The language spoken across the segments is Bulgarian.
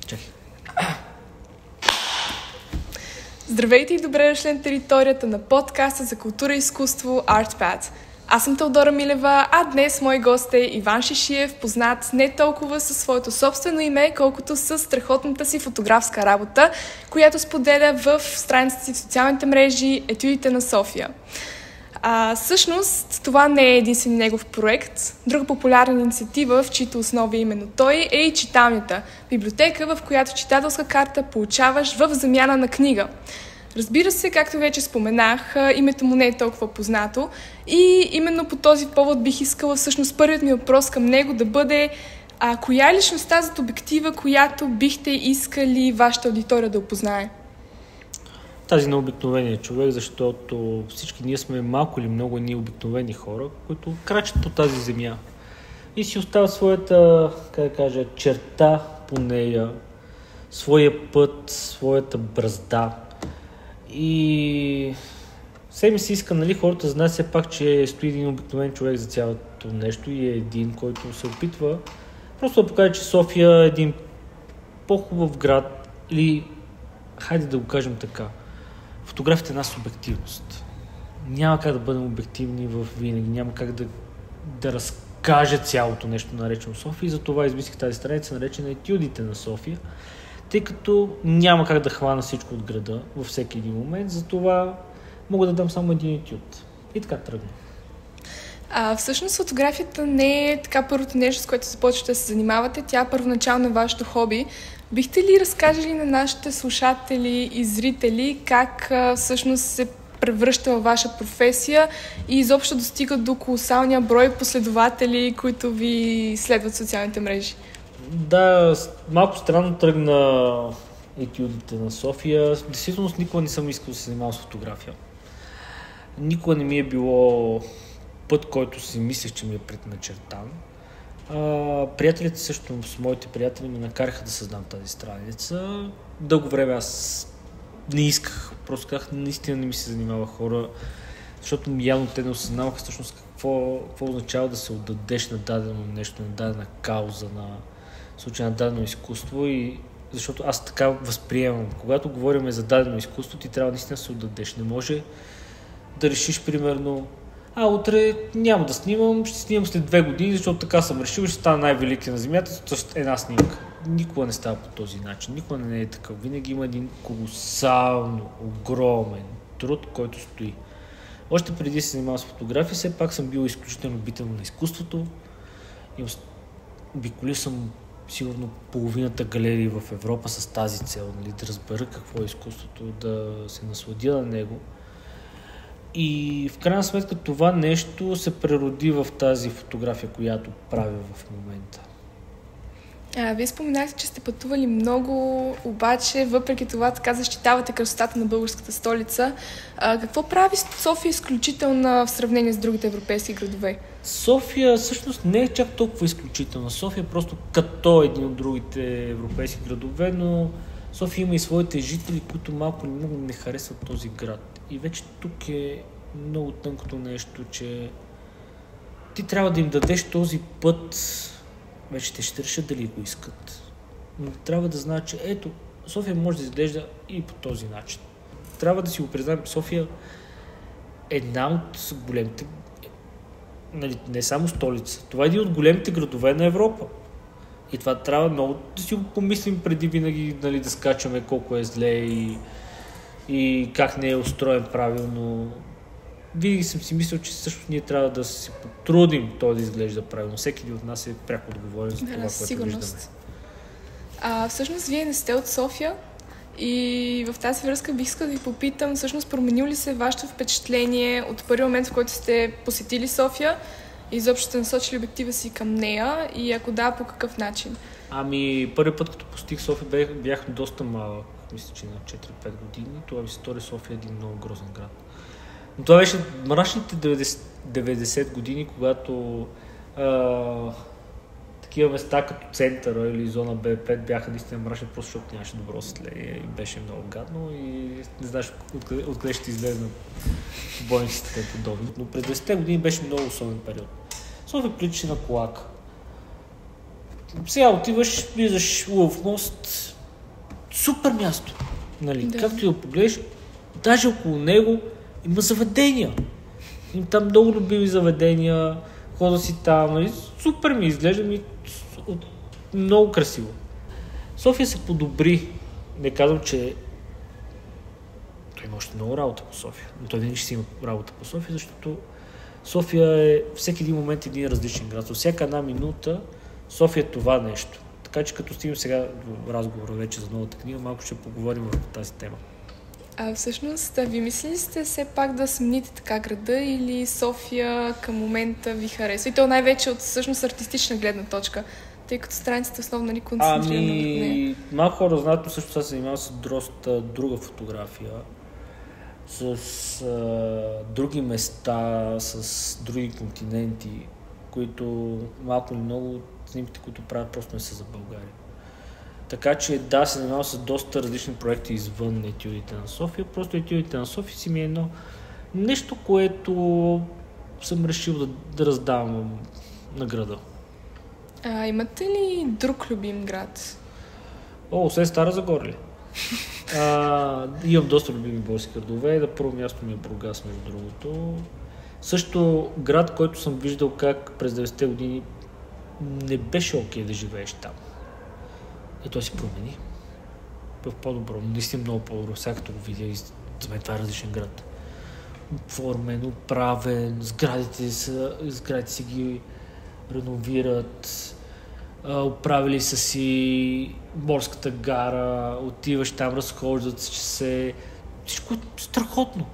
Чакай. Здравейте и добре дошли на територията на подкаста за култура и изкуство ArtPad. Аз съм Теодора Милева, а днес мой гост е Иван Шишиев, познат не толкова със своето собствено име, колкото със страхотната си фотографска работа, която споделя в страницата си в социалните мрежи Етюдите на София. Всъщност, това не е единствен негов проект. Друга популярна инициатива, в чието основа именно той, е и читалнята. Библиотека, в която читателска карта получаваш в замяна на книга. Разбира се, както вече споменах, името му не е толкова познато и именно по този повод бих искала всъщност първият ми въпрос към него да бъде коя е личността зад обектива, която бихте искали вашата аудитория да опознае? Тази необикновения човек, защото всички ние сме малко или много едни обикновени хора, които крачат по тази земя и си оставят своята, черта по нея, своя път, своята бразда. И все ми се иска, хората да знаят все пак, че стои един обикновен човек за цялото нещо и е един, който се опитва просто да покаже, че София е един по-хубав град или, хайде да го кажем така, фотографията е една субективност. Няма как да бъдем обективни винаги, няма как да разкаже цялото нещо наречено София и затова измислих тази страница, наречена Етюдите на София, тъй като няма как да хвана всичко от града във всеки един момент, затова мога да дам само един етюд. И така тръгна. Всъщност фотографията не е така първото нещо, с което започвате да се занимавате. Тя е първоначално е вашето хоби. Бихте ли разкажели на нашите слушатели и зрители как всъщност се превръща във ваша професия и изобщо достига до колосалния брой последователи, които ви следват в социалните мрежи? Да, малко странно тръгна Етюдите на София. Действително никога не съм искал да се занимавам с фотография. Никога не ми е било път, който си мислех, че ми е предначертан. Приятелите също, с моите приятели ме накараха да създам тази страница. Дълго време аз не исках, просто казах, наистина не ми се занимава хора, защото явно те не осъзнаваха всъщност какво означава да се отдадеш на дадено нещо, на дадена кауза, на случай на дадено изкуство, и защото аз така възприемам. Когато говорим за дадено изкуство, ти трябва наистина да се отдадеш. Не може да решиш, примерно, утре няма да снимам, ще снимам след 2 години, защото така съм решил, ще стана най-велики на земята, т.е. една снимка. Никога не става по този начин, никога не е такъв. Винаги има един колосално, огромен труд, който стои. Още преди да се занимавам с фотография, все пак съм бил изключително любител на изкуството и обиколил съм сигурно половината галерии в Европа с тази цел, да разбера какво е изкуството, да се насладя на него. И в крайна сметка това нещо се прероди в тази фотография, която правя в момента. Вие споменахте, че сте пътували много, обаче въпреки това така защитавате красотата на българската столица. Какво прави София изключителна в сравнение с другите европейски градове? София всъщност не е чак толкова изключителна. София е просто като един от другите европейски градове, но София има и своите жители, които малко или много не харесват този град. И вече тук е много тънкото нещо, че ти трябва да им дадеш този път. Вече те ще решат дали го искат. Но трябва да знаят, че ето, София може да изглежда и по този начин. Трябва да си го признаем, София е една от големите, не само столица, това е един от големите градове на Европа. И това трябва много да си го помислим преди винаги, да скачаме колко е зле и как не е устроен правилно. Винаги съм си мислил, че също ние трябва да се потрудим то да изглежда правилно. Всеки един от нас е пряко отговорен за това, което виждаме. Всъщност вие не сте от София и в тази връзка бих искала да ви попитам, всъщност променил ли се вашето впечатление от първи момент, в който сте посетили София и изобщо сте насочили обектива си към нея, и ако да, по какъв начин? Първи път, като посетих София, бях доста малък, мисля, че на 4-5 години. Това ми се стори София един много грозен град. Но това беше мрачните 90 години, когато такива места като центъра или зона Б5 бяха наистина мрачни, просто защото нямаше добро осветление и беше много гадно и не знаеш откъде ще излезнат бойниците и подобно. Но през 20-те години беше много особен период. София приличаше на Колака. Сега отиваш, влизаш Лъвов мост, супер място. Нали? Да. Както и да погледнеш, даже около него има заведения. Има там много любими заведения, хода си там, нали? Супер ми изглежда, много красиво. София се подобри. Не казвам, че той има още много работа по София, но той винаги ще си има работа по София, защото София е всеки един момент един различен град. За всяка една минута София е това нещо. Така че като стигнем сега до разговора вече за новата книга, малко ще поговорим върху тази тема. А всъщност, ви мислили сте все пак да смените така града или София към момента ви харесва? И то най-вече от всъщност артистична гледна точка, тъй като страницата основно ни концентрирана върху нея. Малко хора знаят, но също това се занимава с доста друга фотография, с други места, с други континенти, които малко или много снимките, които правят, просто не са за България. Така че да, се занимавам с доста различни проекти извън етюдите на София. Просто етюдите на София си ми е едно нещо, което съм решил да раздавам на града. Имате ли друг любим град? Освен Стара Загора ли? Имам доста любими български градове. На първо място ми е Бургас, между другото. Също град, който съм виждал как през 90-те години не беше окей да живееш там. И той се промени. В по-добро, наистина много по-добро. Сега като го видя, за мен това е различен град. Оформен, оправен, сградите си ги реновират, оправили са си морската гара, отиваш там, разхождат се. Всичко е страхотно.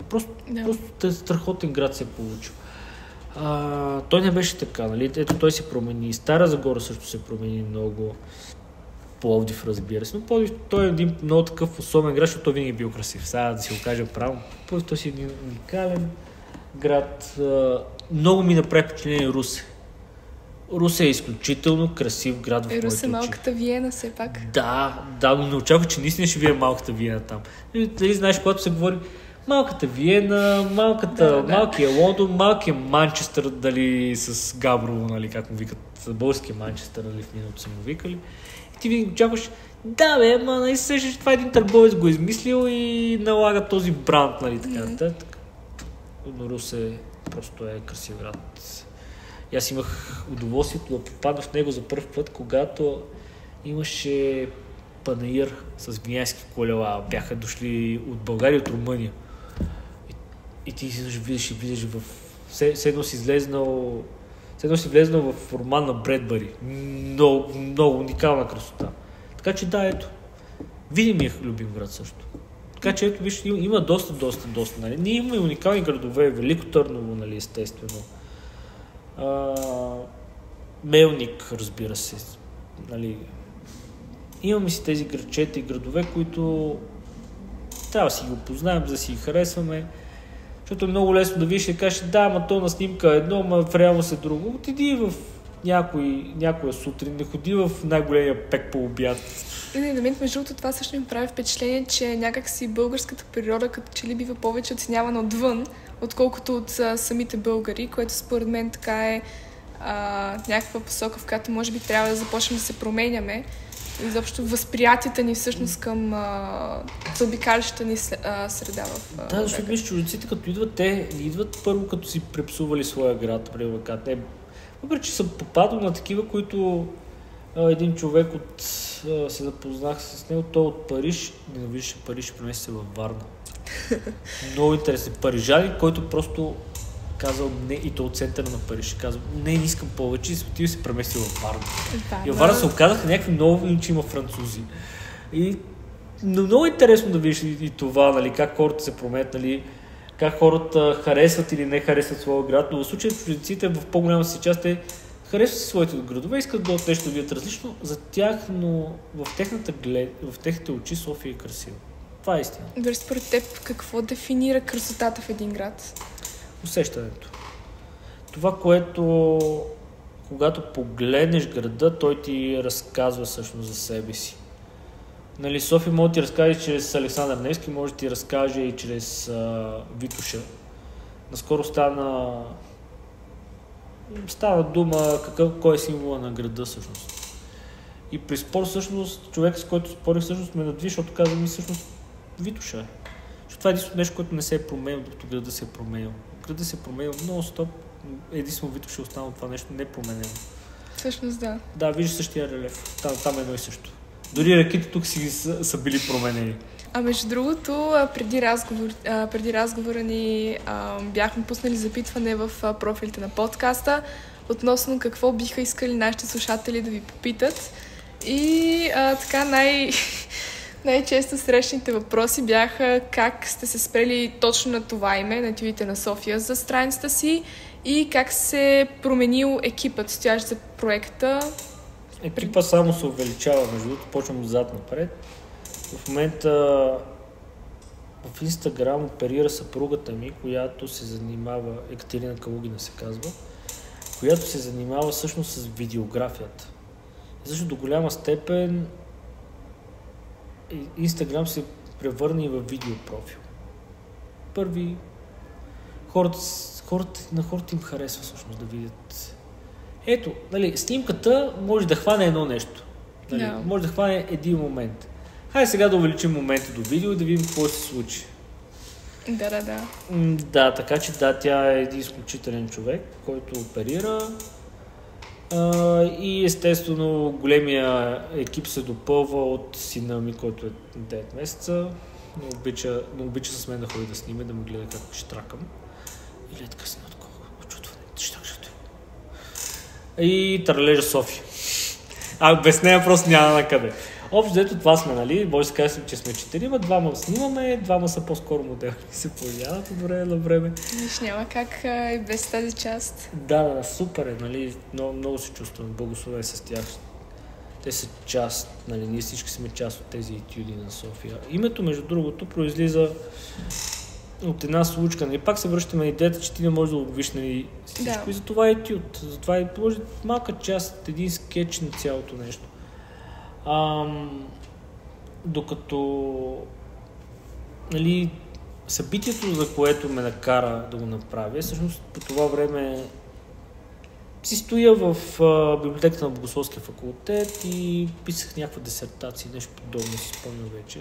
Просто страхотен град се е получил. Той не беше така, нали? Ето той се промени. Стара Загора също се промени много. Пловдив, разбира се. Но Пловдив, той е един много такъв особен град, защото той винаги е бил красив. Сега да си го кажем право. Пловдив, той си е един уникален град. Много ми направи впечатление Русе. Русе е изключително красив град в моите очи. Русе е малката Виена, все пак. Да, но не очаквах, че наистина ще вие малката Виена там. Дали знаеш, когато се говори малката Виена, малкия Лондон, малкия Манчестър, дали с Габрово, нали, как му викат, българския Манчестър, нали, в миналото са му викали. И ти винаги очакваш, нали се, това един търговец го измислил и налага този бранд, нали, така нататък. Но Русе просто е красив град. И аз имах удоволствието да попадна в него за първ път, когато имаше панаир с винянски колела. Бяха дошли от България и от Румъния. И ти си влизаш в... Седно си влезнал в роман на Бредбъри. Много уникална красота. Така че да, ето. Видим ми е любим град също. Така че ето, виж, има доста. Нали. Ние имаме уникални градове. Велико Търново, нали, естествено. Мелник, разбира се. Нали. Имаме си тези градчета и градове, които трябва да си ги опознаем, да си ги харесваме. Защото е много лесно да видиш и да кажеш, да, ама то на снимка е едно, ама в реалност е друго. Отиди в някоя сутрин, не ходи в най-големия пек по обяд. И на мен, между другото, това също ми прави впечатление, че някакси българската природа като че ли бива повече оценявана отвън, отколкото от самите българи, което според мен така е някаква посока, в която може би трябва да започнем да се променяме. Изобщо възприятията ни всъщност към заобикалящата ни среда в Да, защото виж, чуждиците като идват, те идват първо като си препсували своя град, въпреки че съм попадал на такива, които един човек се запознах с него, той от Париж, ненавиждаше Париж, премести се във Варна. Много интересен парижанин, който просто казал не, и то от центъра на Париж. Казал, не искам повече, и се отива и се преместил във Варна. И във Варна се оказаха някакви нови, че има французи. Но много интересно да видиш и това, нали, как хората се променят, нали, как хората харесват или не харесват своя град. Но в случая чуждиците в по-голяма си част те харесват си своите градове, искат да нещо да видят различно за тях, но в техните очи София е красива. Това е истина. Добре, според теб какво дефинира красотата в един град? Усещането. Това, което когато погледнеш града, той ти разказва всъщност за себе си. Нали, София може да ти разкаже чрез Александър Невски, може да ти разкаже и чрез Витоша. Наскоро стана дума кой е символа на града всъщност. И при спор всъщност, човек с който спорих всъщност ме надви, защото каза ми всъщност Витоша. Защото това е единствено нещо, което не се е променил, докато града се е променил. Града се е променил много стоп, единствено Витоша е останало това нещо не е променено. Всъщност да. Да, виждаш същия релеф. Там е едно и също. Дори реките тук си са били променени. А между другото, преди разговора ни бяхме пуснали запитване в профилите на подкаста относно какво биха искали нашите слушатели да ви попитат. И така най-често срещаните въпроси бяха как сте се спрели точно на това име, на Етюдите на София за страницата си и как се променил екипът, стоящ за проекта. Екипа само се увеличава, между другото, почвам отзад напред. В момента в Инстаграм оперира съпругата ми, която се занимава, Екатерина Калугина се казва, която се занимава всъщност с видеографията. Защото до голяма степен Инстаграм се превърна и в видеопрофил. Първи на хората им харесва всъщност да видят. Ето, снимката може да хване едно нещо. Може да хване един момент. Хайде сега да увеличим момента до видео и да видим какво се случи. Да. Да, така че да, тя е един изключителен човек, който оперира. И естествено големия екип се допълва от сина ми, който е 9 месеца. Не обича с мен да ходи да снима, да ме гледа как штракам. И летка си на такова очутване. И търлежа София. Без нея просто няма на къде. Общо ето това сме, нали? Може да се каже, че сме 4, двама снимаме, двама са по-скоро модели. Se появяват от време на време. Виж, няма как и без тази част. Да, супер е, нали? Много се чувствам благословен с тях. Те са част, нали? Ние всички сме част от тези етюди на София. Името, между другото, произлиза от една случка. Нали? Пак се връщаме на идеята, че ти не можеш да обвиш, нали, всичко. Да. И затова е етюд. Затова е малка част, един скетч на цялото нещо. Докато нали, събитието, за което ме накара да го направя, всъщност по това време си стоя в библиотеката на Богословския факултет и писах някаква дисертация, нещо подобно си спомням вече.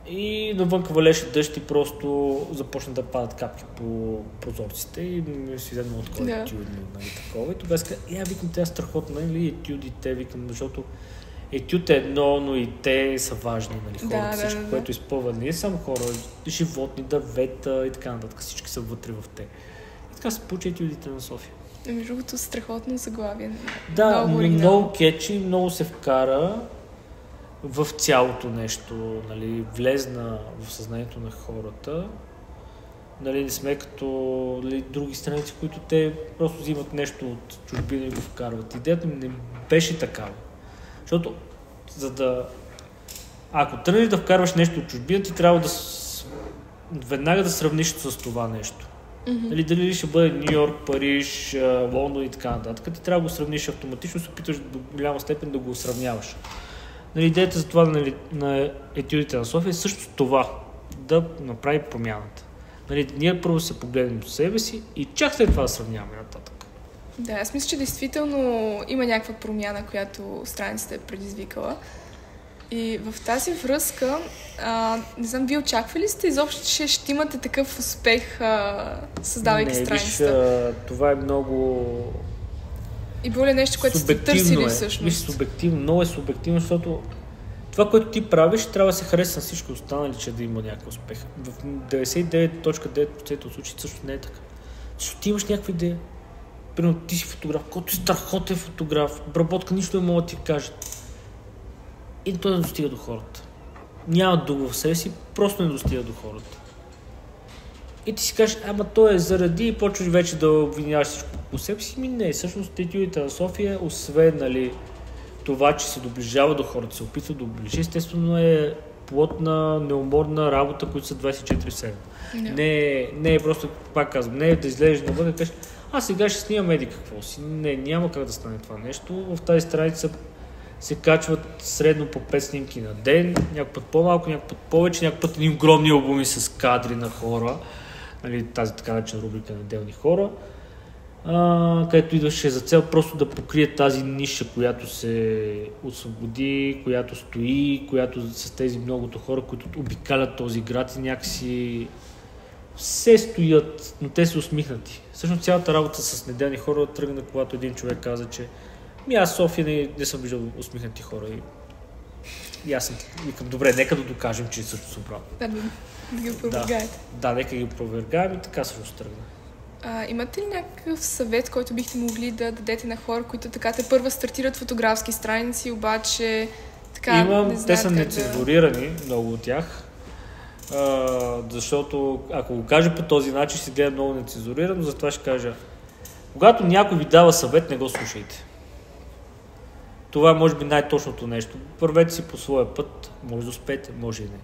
И навънка валеше дъжд и просто започна да падат капки по прозорците и ми си взема от кой етюдно, нали, такова. И тогава си казах, викам, тя страхотна, нали, етюдите, викам, защото етюд е едно, но и те са важни, нали, хората, всичко, което изпълва. Не е само хора, животни, дървета и така нататък, всички са вътре в те. И така се получи етюдите на София. Между другото, страхотно заглавие. Да, много кетчи, много се вкара в цялото нещо, нали, влезна в съзнанието на хората. Нали, не сме като други страници, които те просто взимат нещо от чужбина и го вкарват. Идеята ми не беше такава. Защото, ако тръгнеш да вкарваш нещо от чужбина, ти трябва веднага да сравниш с това нещо. Нали, дали ще бъде Ню Йорк, Париж, Лондон и така нататък. Ти трябва да го сравниш автоматично, се опитваш до голяма степен да го сравняваш. Нали, идеята за това, нали, на етюдите на София е също това, да направи промяната. Нали, ние първо се погледнем до себе си и чак след това да сравняваме нататък. Да, аз мисля, че действително има някаква промяна, която страницата е предизвикала. И в тази връзка, не знам, вие очаквали сте изобщо, че ще имате такъв успех, създавайки страницата? Това е много... И било ли нещо, което сте търсили всъщност? Виж, субективно, много е субективно, защото това, което ти правиш, трябва да се хареса на всички останали, че да има някакъв успех. В 99.9% от случаите също не е така. Защото ти имаш някаква идея. Примерно ти си фотограф, който е страхотен фотограф, обработка, нищо не мога да ти кажа. И той не достига до хората. Няма друго в себе си, просто не достига до хората. И ти си кажеш, той е заради и почваш вече да обвиняваш всичко по себе си. Не, всъщност етюдите на София, освен, нали, това, че се доближава до хората, се опитва да доближи, естествено е плотна, неуморна работа, които са 24/7. Не е просто, пак казвам, не е да излезеш навън и кажеш, сега ще снимам еди какво си. Не, няма как да стане това нещо. В тази страница се качват средно по 5 снимки на ден, някой път по-малко, някой път повече, някой път едни огромни албуми с кадри на хора, нали, тази така наречена рубрика на отделни хора. където идваше за цел просто да покрие тази ниша, която се освободи, която стои, която с тези многото хора, които обикалят този град и някакси се стоят, но те са усмихнати. Всъщност цялата работа с неделни хора тръгна, когато един човек каза, че аз в София не съм виждал усмихнати хора. И аз съм викам, добре, нека да докажем, че също съм прав. Да ги опровергаете. Да, нека ги опровергаем и така също тръгна. Имате ли някакъв съвет, който бихте могли да дадете на хора, които така те първа стартират фотографски страници, обаче така не знаят те са нецензурирани, много от тях, защото ако го кажа по този начин, се гледа много нецензурирано, затова ще кажа, когато някой ви дава съвет, не го слушайте. Това е може би най-точното нещо. Вървете си по своя път, може да успеете, може и не.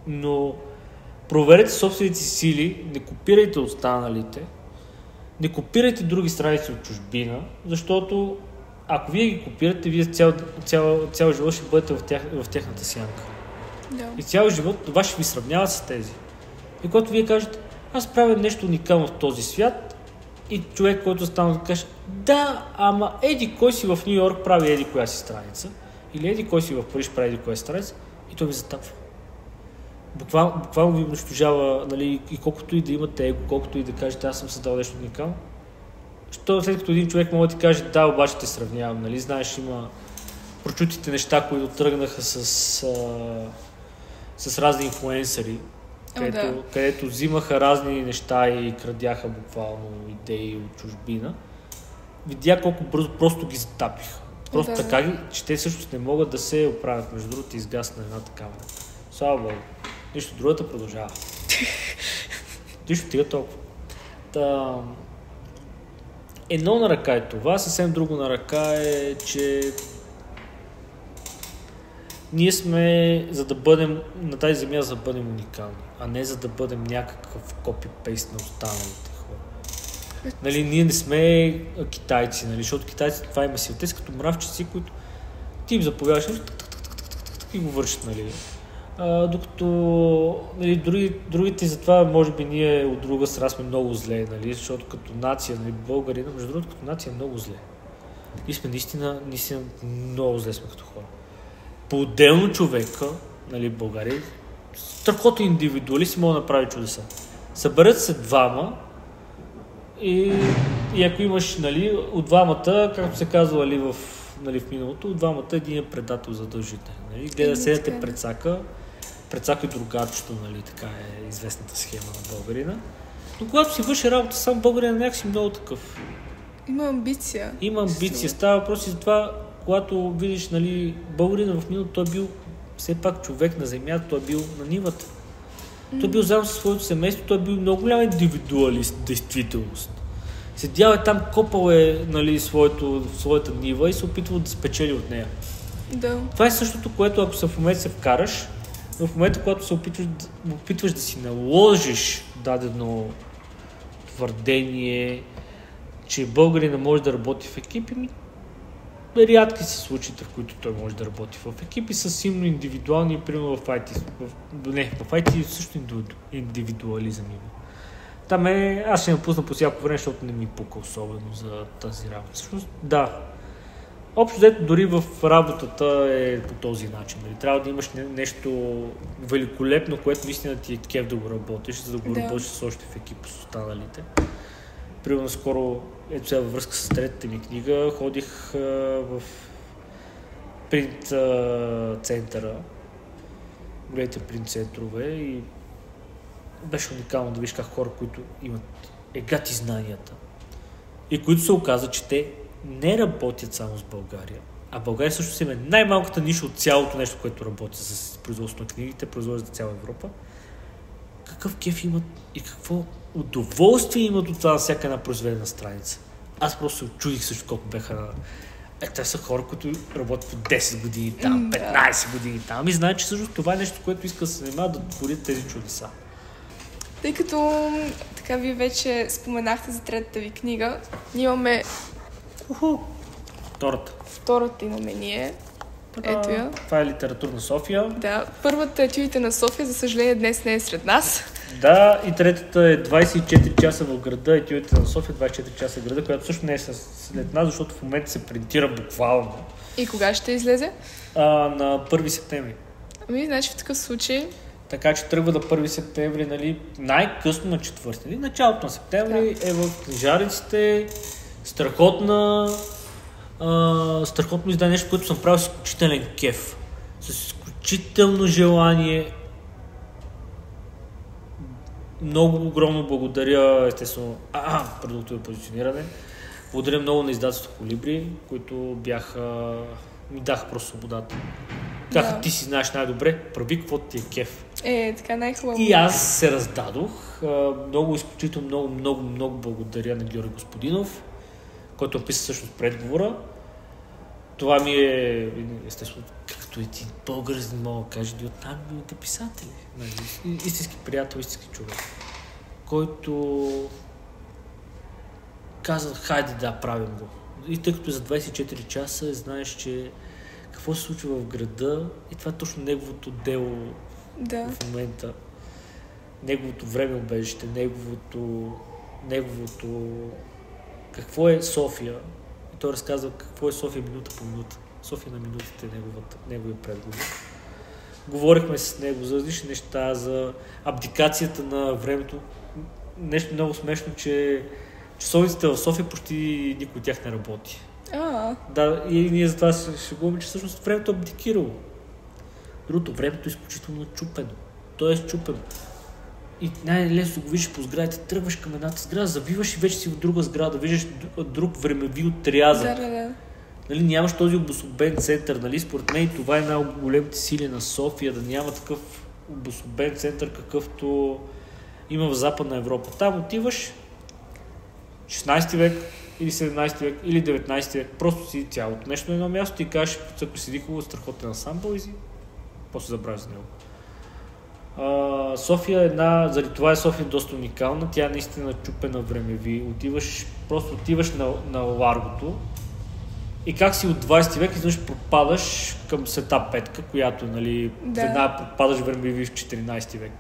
Но проверете собствените си сили, не копирайте останалите, не копирайте други страници от чужбина, защото ако вие ги копирате, вие цял живот ще бъдете в тяхната сянка. Да. И цял живот това ще ви сравнява с тези. И когато вие кажете, аз правя нещо уникално в този свят, и човек, който стана да каже, да, ама еди кой си в Ню Йорк прави еди коя си страница, или еди кой си в Париж прави еди коя страница, и той ви затапва. Буквално ви унищожава, нали, и колкото и да имате его, колкото и да кажете, аз съм създал нещо уникално. Що след като един човек може да ти каже, да, обаче те сравнявам, нали, знаеш, има прочутите неща, които тръгнаха с разни инфлуенсъри, където взимаха разни неща и крадяха буквално идеи от чужбина. Видя колко бързо просто ги затапиха. Просто така, че те всъщност не могат да се оправят. Между другото, изгасна едната камера. Слава Богу. Нищо другата продължава. Нищо тига толкова. Едно на ръка е това, съвсем друго на ръка е, че ние сме, за да бъдем на тази земя, за да бъдем уникални, а не за да бъдем някакъв копи-пейст на останалите хора. Нали, ние не сме китайци, нали, защото китайците това има сила. Те са като мравчици, които ти им заповядаш и го вършат, нали. Докато нали, другите, затова може би ние от друга страна сме много зле, нали, защото като нация, нали, българина, между другото, като нация е много зле. И сме наистина много зле сме като хора. По-отделно човека, нали, България, страхотно индивидуалист може да направи чудеса. Съберат се двама и ако имаш, нали, от двамата, както се казва, нали, в миналото, от двамата един е предател задължителен. Нали, гледа седете прецака и другарчето, нали, така е известната схема на българина. Но когато си върши работа, сам българин е някакси много такъв. Има амбиция. Става въпрос и за това, когато видиш, нали, българина в миналото, той е бил все пак човек на земята, той е бил на нивата. Той е бил заедно със своето семейство, той е бил много голям индивидуалист, действителност. Седял е там, копал е, нали, своята нива и се опитвал да спечели от нея. Да. Това е същото, което ако в момента се вкараш, в момента, когато се опитваш да си наложиш дадено твърдение, че българина може да работи в екипи, рядки са случаите, в които той може да работи в екипи, са силно индивидуални, примерно в IT. В IT също индивидуализъм има. Там аз ще напусна по всяко време, защото не ми пука особено за тази работа. Всъщност, да. Общо взето, дори в работата е по този начин. Трябва да имаш нещо великолепно, което наистина ти е кеф да го работиш, за да го работиш с още в екип с останалите. Примерно скоро, ето сега във връзка с третата ми книга, ходих в принт центъра, големите принт центрове и беше уникално да виж как хора, които имат егати знанията и които се оказа, че те не работят само с България, а България също си е най-малката ниша от цялото нещо, което работи с производство на книгите, производство за цяла Европа. Какъв кеф имат и какво удоволствие имат от това на всяка една произведена страница. Аз просто се очудих също колко бяха. Те са хора, които работят по 10 години там, 15 години там и знаят, че също това е нещо, което иска да се занимават да творят тези чудеса. Тъй като така вие вече споменахте за третата ви книга, ние имаме Втората имаме ние. Ето я. Това е Литературна София. Да, първата етюдите на София, за съжаление, днес не е сред нас. Да, и третата е 24 часа в града, етюдите на София, 24 часа в града, която също не е след нас, защото в момента се принтира буквално. И кога ще излезе? На 1 септември. Ами, значи в такъв случай... Така че тръгва на 1 септември, нали, най-късно на 4. Нали? Началото на септември е в книжарниците. Страхотно издание, нещо, което съм правил с изключителен кеф. С изключително желание. Много огромно благодаря, естествено, продуктово позициониране. Благодаря много на издателството Колибри, които ми даха просто свободата. Казаха, ти си знаеш най-добре, прави каквото ти е кеф. Така най-хубаво. И аз се раздадох. Изключително много благодаря на Георги Господинов, който описа всъщност предговора. Това ми е, естествено, както един българин мога да каже, от най-добрите писатели. Истински приятел, истински човек, който каза, хайде да, правим го. И тъй като за 24 часа знаеш, че какво се случва в града и това е точно неговото дело в момента. Неговото време убежище, неговото какво е София. И той разказва какво е София минута по минута. София на минутите е неговия предговор. Говорихме с него за различни неща, за абдикацията на времето. Нещо много смешно, че часовниците в София почти никой от тях не работи. Да, и ние затова ще говорим, че всъщност времето е абдикирало. Другото, времето е изключително чупено. То е счупено. И най-лесно го виждаш по сградите, тръгваш към едната сграда, завиваш и вече си в друга сграда, виждаш друг времеви отрязък. Да. Нали, нямаш този обособен център, нали? Според мен това е една от големите сили на София, да няма такъв обособен център, какъвто има в Западна Европа. Там отиваш 16 век или 17 век или 19 век, просто си цялото нещо на едно място и кажеш, ако седи хубаво, страхотен ансамбъл и си после забравиш за него. София заради това е София доста уникална, тя е наистина чупена времеви. Отиваш на Ларгото и как си от 20 век изведнъж пропадаш към Света Петка, която веднага пропадаш времеви в 14 век.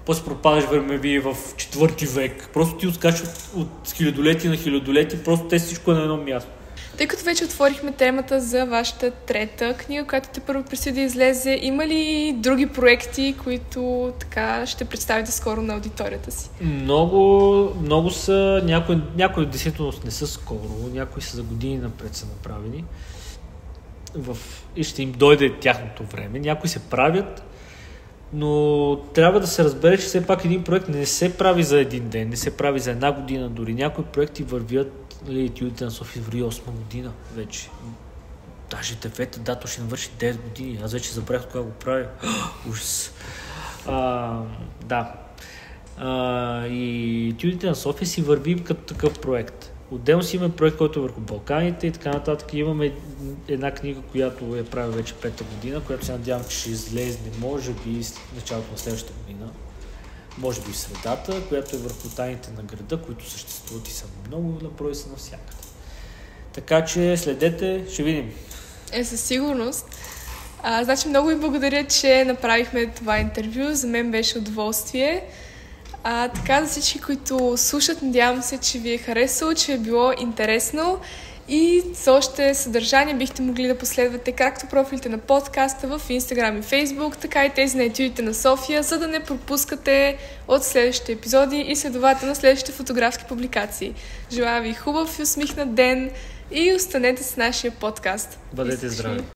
После пропадаш времеви в 4 век. Просто ти отскачаш от хилядолетие на хилядолетие, просто те всичко е на едно място. Тъй като вече отворихме темата за вашата трета книга, която те първо предстои да излезе, има ли други проекти, които така ще представите скоро на аудиторията си? Много са. Някои действително не са скоро, някои са за години напред са направени. И ще им дойде тяхното време. Някои се правят, но трябва да се разбере, че все пак един проект не се прави за един ден, не се прави за една година дори. Някои проекти вървят, етюдите на София върви 8 година вече. Даже 9-та, то ще навърши 9 години. Аз вече забравях кога го правя. Ужас. И етюдите на София си върви като такъв проект. Отделно си имаме проект, който е върху Балканите и така нататък. Имаме една книга, която я правя вече 5-та година, която се надявам, че ще излезне, може би в началото на следващата година. Може би в средата, която е върху тайните на града, които съществуват и са много наброй са навсякъде. Така че следете, ще видим. Със сигурност. Значи много ви благодаря, че направихме това интервю. За мен беше удоволствие. Така за всички, които слушат, надявам се, че ви е харесало, че е било интересно и за още съдържание бихте могли да последвате както профилите на подкаста в Instagram и Facebook, така и тези на етюдите на София, за да не пропускате от следващите епизоди и следователно следващите фотографски публикации. Желая ви хубав и усмихнат ден и останете с нашия подкаст. Бъдете здрави!